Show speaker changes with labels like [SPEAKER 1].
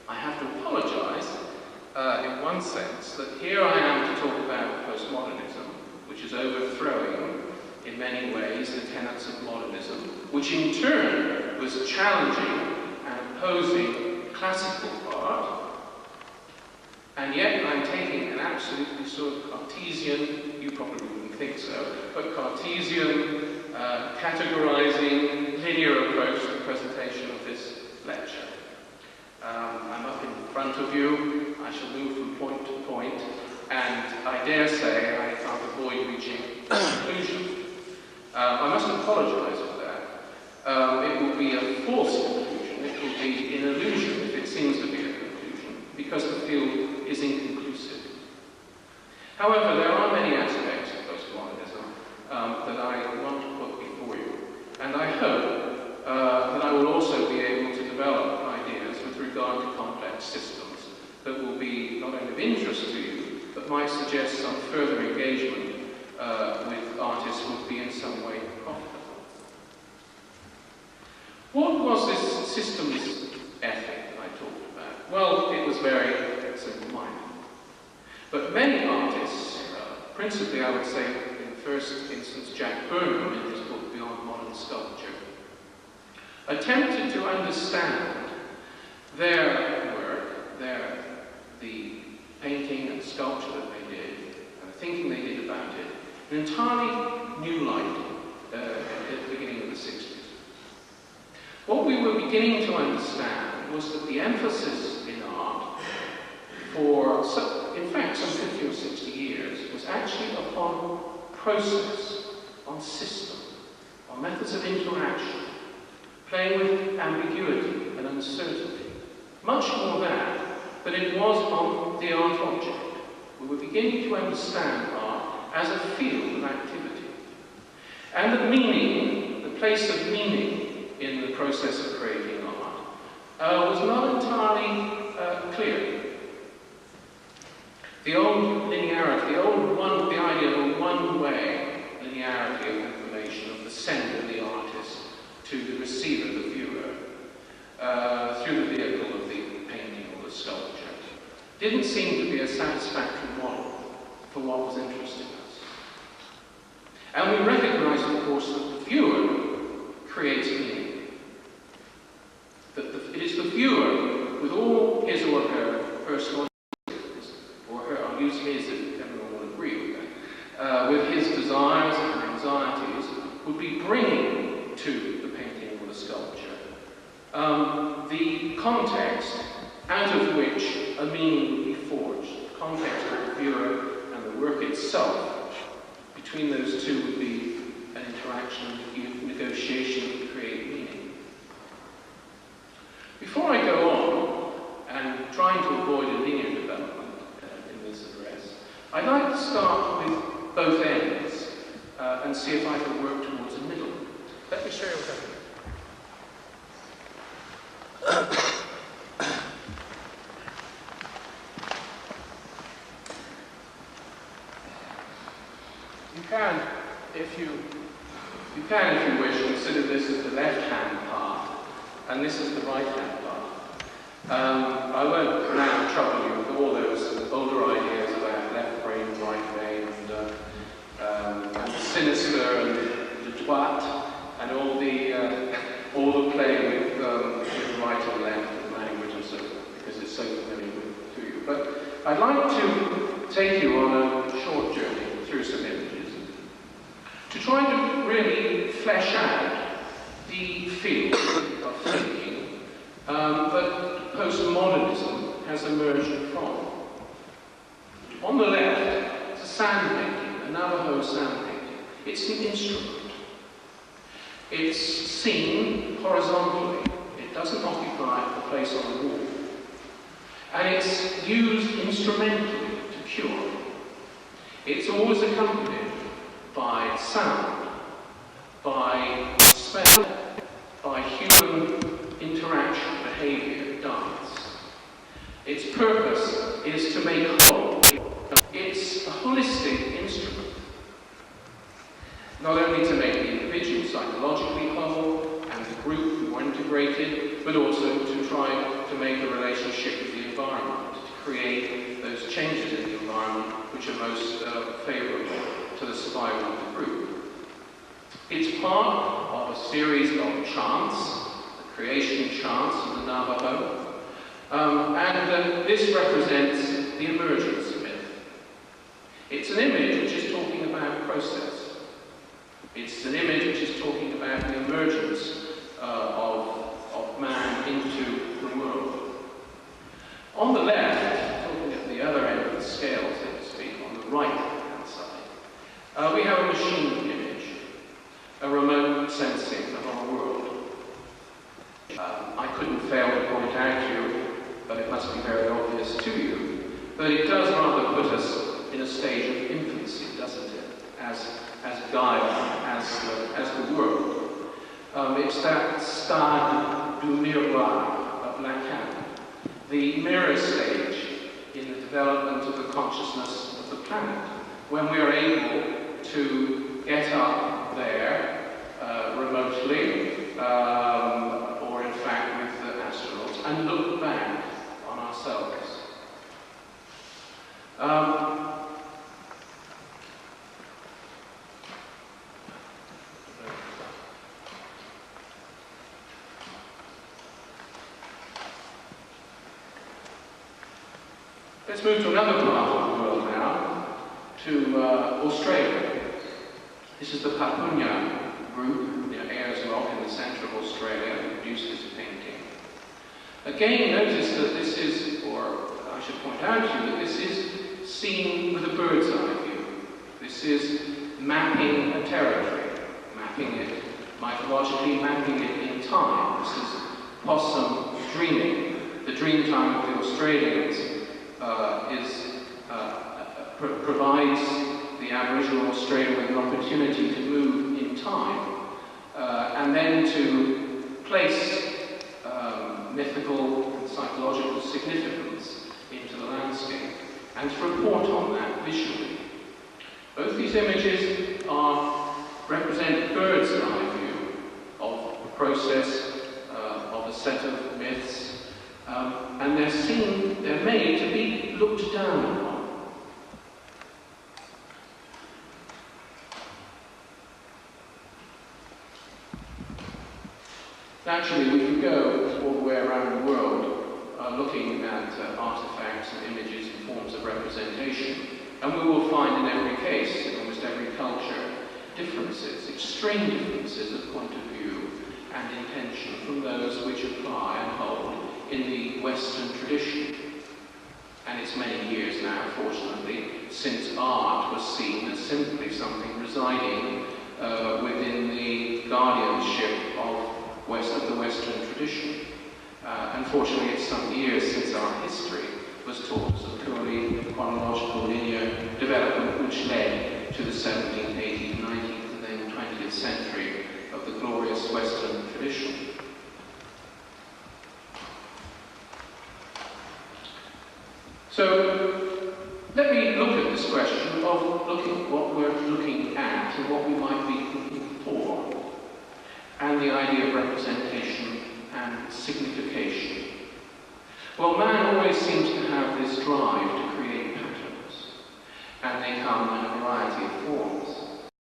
[SPEAKER 1] I have to apologize in one sense that here I am to talk about postmodernism, which is overthrowing in many ways the tenets of modernism, which in turn was challenging and opposing classical art, and yet I'm taking an absolutely sort of Cartesian, you probably wouldn't think so, but Cartesian, categorizing, linear approach to the presentation of this lecture. I'm up in front of you, I shall move from point to point, and I dare say I can't avoid reaching a conclusion. I must apologize for that. It will be a false conclusion, it will be an illusion if it seems to be a conclusion, because the field is inconclusive. However, there are many aspects of postmodernism that I want to put before you, and I hope that I will also be able to develop ideas with regard to complex systems that will be not only of interest to you, but might suggest some further engagement with artists would be in some way profitable. What was this systems ethic that I talked about? Well, it was very simple-minded. But many artists, principally I would say in the first instance Jack Burnham in his book Beyond Modern Sculpture, attempted to understand their work, the painting and sculpture that they did, and the thinking they did about it, in an entirely new light at the beginning of the 60s. What we were beginning to understand was that the emphasis in art for, in fact, some 50 or 60 years was actually upon process, on system, on methods of interaction, playing with ambiguity and uncertainty. Much more that than it was on the art object. We were beginning to understand art as a field of activity. And the meaning, the place of meaning in the process of creating art was not entirely clear. The old linearity, the idea of a one-way linearity of information, of the sender, the artist, to the receiver, the viewer, through the vehicle of the painting or the sculpture, didn't seem to be a satisfactory model for what was interesting us. And we recognize, of course, that the viewer creates meaning. That it is the viewer, with all his or her personal, or her, I'll use his if everyone will agree with that, with his desires and anxieties, would be bringing to the painting or the sculpture the context out of which a meaning would be forged. The context of the viewer and the work itself. Between those two would be an interaction, a negotiation to create meaning. Before I go on, and trying to avoid a linear development in this address, I'd like to start with both ends and see if I can work towards a middle. Let me show you what I mean. You can, if you wish, consider this as the left-hand path, and this is the right-hand path. I won't now trouble you with all those older ideas about left brain, right brain, and the sinister, and the droite, and all the play with right or left and language and so forth, because it's so familiar to you. But I'd like to take you on a short journey through some images, to try to really flesh out the field of thinking that postmodernism has emerged from. On the left, it's a sand painting, a Navajo sand painting. It's an instrument. It's seen horizontally. It doesn't occupy a place on the wall. And it's used instrumentally to cure. It's always accompanied by sound, by smell, by human interaction, behavior, dance. Its purpose is to make whole. It's a holistic instrument. Not only to make the individual psychologically whole and the group more integrated, but also to will try to make a relationship with the environment, to create those changes in the environment which are most favourable to the survival of the group. It's part of a series of chants, the creation chants of the Navajo, and this represents the emergence myth. It's an image which is talking about process. It's an image which is talking about the emergence of man into the world. On the left, looking at the other end of the scale, so to speak, on the right-hand side, we have a machine image, a remote sensing of our world. I couldn't fail to point out to you, but it must be very obvious to you, that it does rather put us in a stage of infancy, doesn't it? As Gaia, as the world. It's that stade du miroir of Lacan, the mirror stage in the development of the consciousness of the planet, when we are able to get up there remotely, or in fact with the astronauts, and look back on ourselves. Let's move to another part of the world now, to Australia. This is the Papunya group near Ayers Rock in the centre of Australia, who produced this painting. Again, notice that this is, or I should point out to you, that this is seen with a bird's eye view. This is mapping a territory, mapping it, mythologically mapping it in time. This is possum dreaming. The dream time of the Australians provides the Aboriginal Australia with an opportunity to move in time and then to place mythical and psychological significance into the landscape and to report on that visually. Both these images represent bird's eye view of the process of a set of myths, and they're made to be looked down upon. Naturally, we can go all the way around the world looking at artifacts and images and forms of representation, and we will find in every case, in almost every culture, differences, extreme differences of point of view and intention from those which apply and hold in the Western tradition. And it's many years now, fortunately, since art was seen as simply something residing within the guardianship of the Western tradition. Unfortunately, it's some years since our history was taught as a purely chronological linear development which led to the 17th, 18th, 19th, and then 20th century of the glorious Western tradition. So, let me look at this question of what we're looking at and what we might be looking for, and the idea of representation and signification. Well, man always seems to have this drive to create patterns, and they come in a variety of forms.